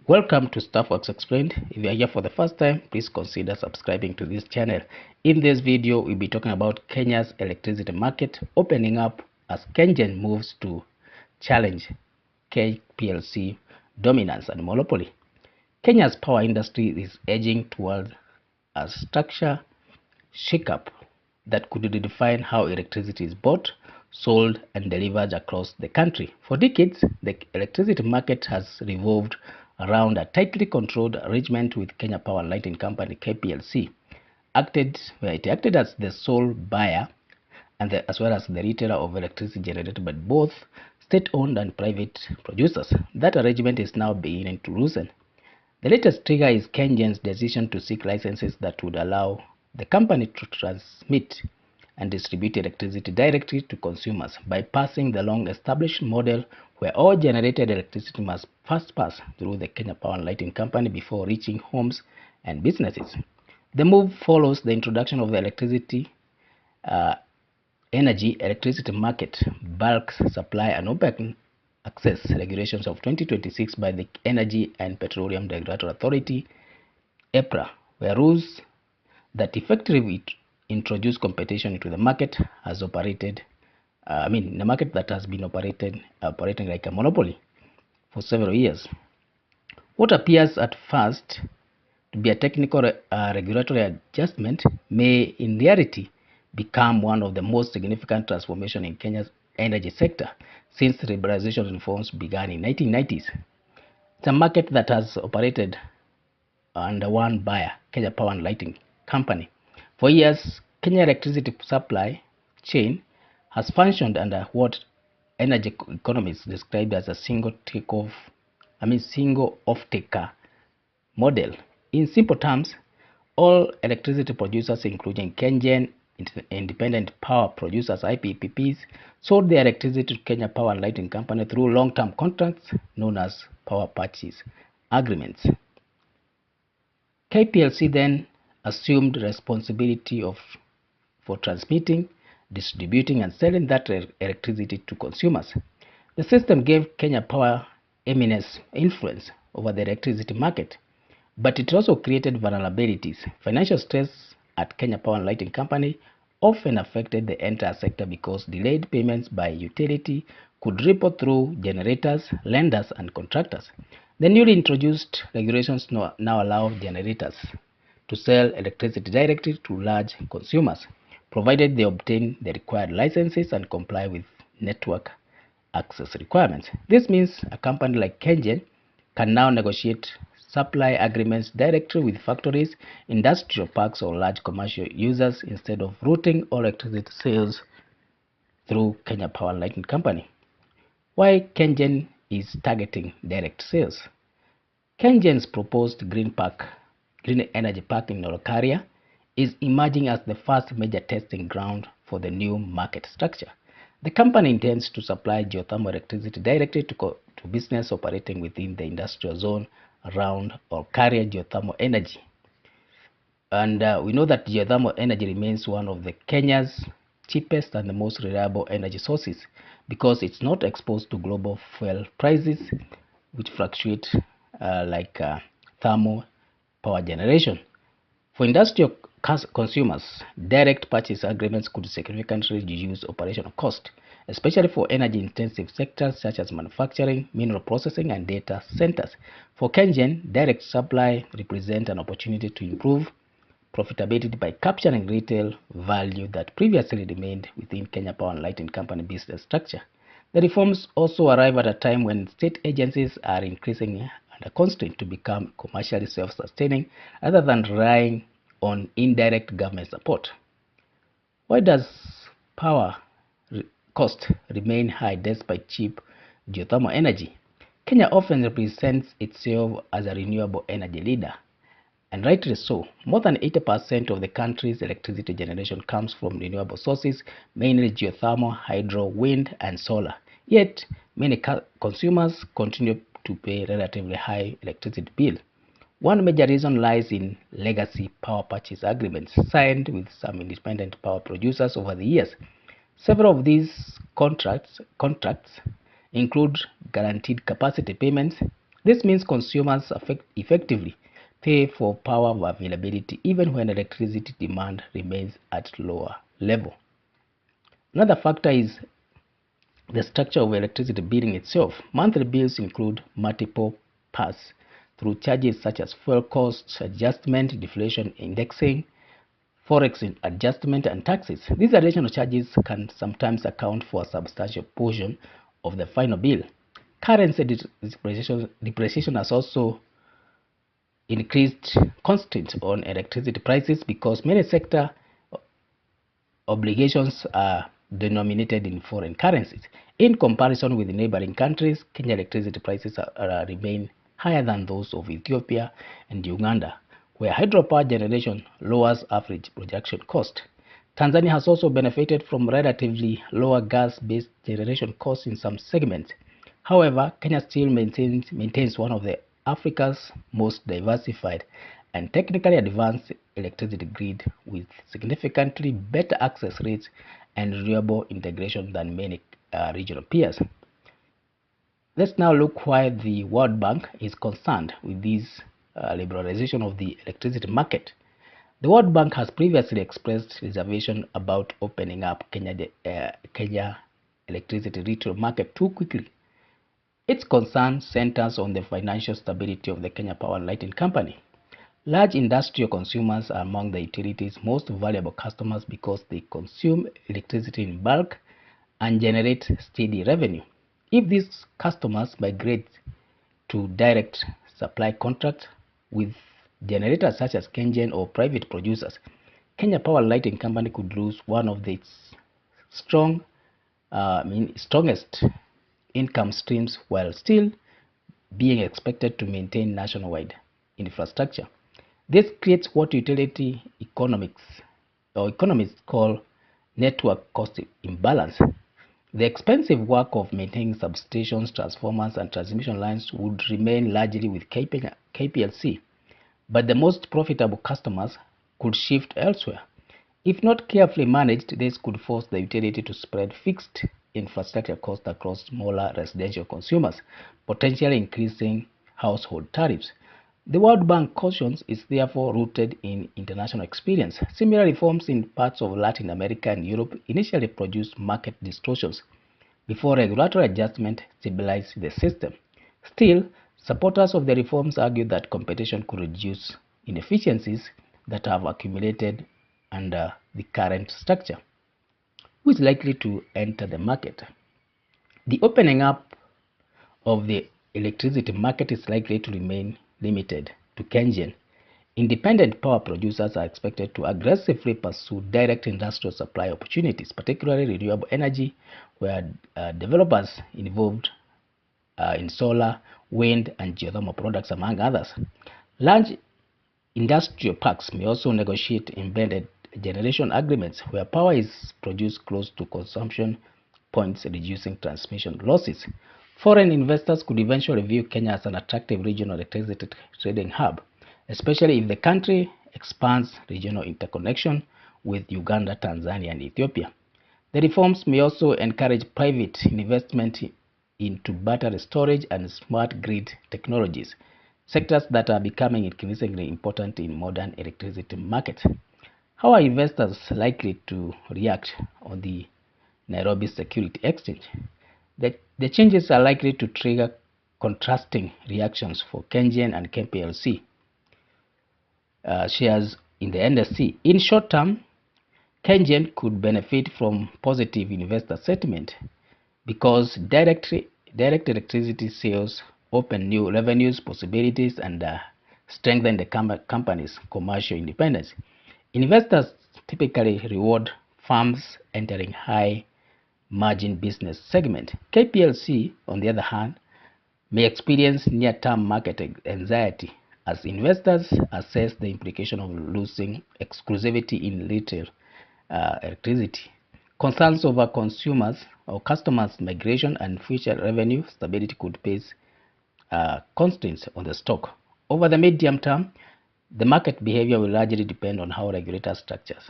Welcome to Forex Explained. If you are here for the first time, please consider subscribing to this channel. In this video, we'll be talking about Kenya's electricity market opening up as Kengen moves to challenge Kplc dominance and monopoly. Kenya's power industry is edging toward a structure shakeup that could redefine how electricity is bought, sold, and delivered across the country. For decades, the electricity market has revolved around a tightly controlled arrangement with Kenya Power and Lighting Company (KPLC), where it acted as the sole buyer and as well as the retailer of electricity generated by both state-owned and private producers. That arrangement is now beginning to loosen. The latest trigger is Kengen's decision to seek licenses that would allow the company to transmit and distribute electricity directly to consumers, bypassing the long-established model where all generated electricity must first pass through the Kenya Power and Lighting Company before reaching homes and businesses. The move follows the introduction of the electricity market, bulk supply and open access regulations of 2026 by the Energy and Petroleum Regulatory Authority (EPRA), where rules that effectively introduce competition into the market has operated the market that has been operating like a monopoly for several years. What appears at first to be a technical regulatory adjustment may in reality become one of the most significant transformations in Kenya's energy sector since liberalization reforms began in 1990s. It's a market that has operated under one buyer, Kenya Power and Lighting Company. For years, Kenya electricity supply chain has functioned under what energy economists described as a single off-taker model. In simple terms, all electricity producers, including Kengen, independent power producers (IPPs), sold their electricity to Kenya Power and Lighting Company through long-term contracts known as power purchase agreements. KPLC then assumed responsibility for transmitting, distributing, and selling that electricity to consumers. The system gave Kenya Power eminence influence over the electricity market, but it also created vulnerabilities. Financial stress at Kenya Power and Lighting Company often affected the entire sector because delayed payments by utility could ripple through generators, lenders, and contractors. The newly introduced regulations now allow generators to sell electricity directly to large consumers, provided they obtain the required licenses and comply with network access requirements. This means a company like Kengen can now negotiate supply agreements directly with factories, industrial parks, or large commercial users instead of routing all electricity sales through Kenya Power and Lighting Company. Why Kengen is targeting direct sales? Kengen's proposed green energy park in Olokaria is emerging as the first major testing ground for the new market structure. The company intends to supply geothermal electricity directly to business operating within the industrial zone around Olokaria geothermal energy. And we know that geothermal energy remains one of the Kenya's cheapest and the most reliable energy sources because it's not exposed to global fuel prices, which fluctuate like thermal power generation. For industrial consumers, direct purchase agreements could significantly reduce operational cost, especially for energy-intensive sectors such as manufacturing, mineral processing, and data centers. For Kengen, direct supply represents an opportunity to improve profitability by capturing retail value that previously remained within Kenya Power and Lighting Company business structure. The reforms also arrive at a time when state agencies are increasingly under constraint to become commercially self-sustaining rather than relying on indirect government support. Why does power cost remain high despite cheap geothermal energy? Kenya often represents itself as a renewable energy leader, and rightly so. More than 80% of the country's electricity generation comes from renewable sources, mainly geothermal, hydro, wind, and solar. Yet, many consumers continue to pay relatively high electricity bill. One major reason lies in legacy power purchase agreements signed with some independent power producers over the years. Several of these contracts include guaranteed capacity payments, This means consumers effectively pay for power availability even when electricity demand remains at lower level. Another factor is the structure of electricity billing itself. Monthly bills include multiple pass-through charges such as fuel costs adjustment, deflation indexing, forex adjustment, and taxes. These additional charges can sometimes account for a substantial portion of the final bill. Currency depreciation has also increased constraints on electricity prices because many sector obligations are denominated in foreign currencies. In comparison with neighboring countries, Kenya electricity prices remain higher than those of Ethiopia and Uganda, where hydropower generation lowers average production cost. Tanzania has also benefited from relatively lower gas-based generation costs in some segments. However, Kenya still maintains one of Africa's most diversified and technically advanced electricity grid with significantly better access rates and renewable integration than many regional peers. Let's now look why the World Bank is concerned with this liberalization of the electricity market. The World Bank has previously expressed reservation about opening up Kenya electricity retail market too quickly. Its concern centers on the financial stability of the Kenya Power and Lighting Company. Large industrial consumers are among the utility's most valuable customers because they consume electricity in bulk and generate steady revenue. If these customers migrate to direct supply contracts with generators such as Kengen or private producers, Kenya Power and Lighting Company could lose one of its strongest income streams while still being expected to maintain nationwide infrastructure. This creates what utility economists call network cost imbalance. The expensive work of maintaining substations, transformers, and transmission lines would remain largely with Kplc, but the most profitable customers could shift elsewhere. If not carefully managed, this could force the utility to spread fixed infrastructure costs across smaller residential consumers, potentially increasing household tariffs. The World Bank cautions is therefore rooted in international experience. Similar reforms in parts of Latin America and Europe initially produced market distortions before regulatory adjustment stabilized the system. Still, supporters of the reforms argue that competition could reduce inefficiencies that have accumulated under the current structure. Who is likely to enter the market? The opening up of the electricity market is likely to remain limited to Kengen. Independent power producers are expected to aggressively pursue direct industrial supply opportunities, particularly renewable energy, where developers involved in solar, wind, and geothermal products, among others. Large industrial parks may also negotiate embedded generation agreements where power is produced close to consumption points, reducing transmission losses. Foreign investors could eventually view Kenya as an attractive regional electricity trading hub, especially if the country expands regional interconnection with Uganda, Tanzania, and Ethiopia. The reforms may also encourage private investment into battery storage and smart grid technologies, sectors that are becoming increasingly important in modern electricity markets. How are investors likely to react on the Nairobi Security Exchange? The changes are likely to trigger contrasting reactions for Kengen and Kplc's shares in the NSE. In short term, Kengen could benefit from positive investor sentiment because direct electricity sales open new revenues possibilities and strengthen the company's commercial independence. Investors typically reward firms entering high margin business segment. Kplc, on the other hand, may experience near-term market anxiety as investors assess the implication of losing exclusivity in retail electricity. Concerns over consumers or customers' migration and future revenue stability could place constraints on the stock. Over the medium term, the market behavior will largely depend on how regulators structures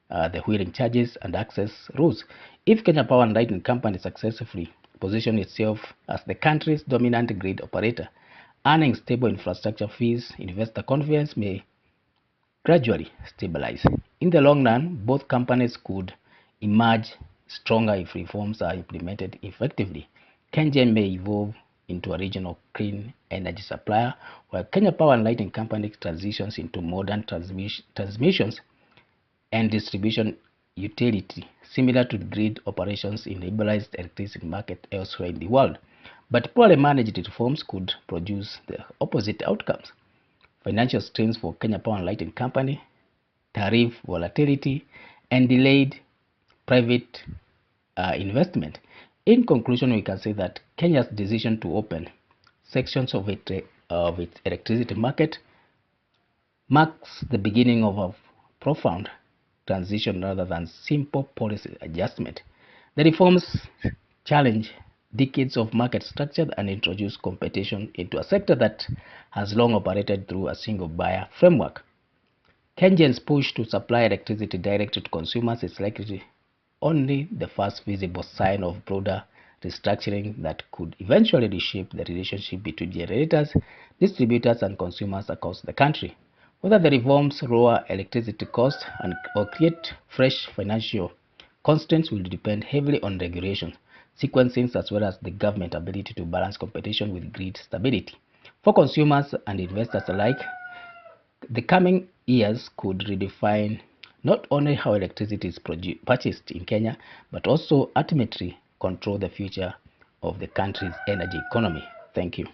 the wheeling charges and access rules. If Kenya Power and Lighting Company successfully position itself as the country's dominant grid operator Earning stable infrastructure fees, investor confidence may gradually stabilize. In the long run, both companies could emerge stronger if reforms are implemented effectively. Kengen may evolve into a regional clean energy supplier, while Kenya Power and Lighting Company transitions into modern transmissions and distribution utility, similar to grid operations in liberalized electricity market elsewhere in the world. But poorly managed reforms could produce the opposite outcomes. Financial strains for Kenya Power and Lighting Company, tariff volatility, and delayed private investment. In conclusion, we can say that Kenya's decision to open sections of its electricity market marks the beginning of a profound transition rather than simple policy adjustment. The reforms challenge decades of market structure and introduce competition into a sector that has long operated through a single buyer framework. Kengen's push to supply electricity directly to consumers is likely only the first visible sign of broader restructuring that could eventually reshape the relationship between generators, distributors, and consumers across the country. Whether the reforms lower electricity costs or create fresh financial constraints will depend heavily on regulations, sequencing, as well as the government ability to balance competition with grid stability. For consumers and investors alike, the coming years could redefine not only how electricity is purchased in Kenya, but also ultimately control the future of the country's energy economy. Thank you.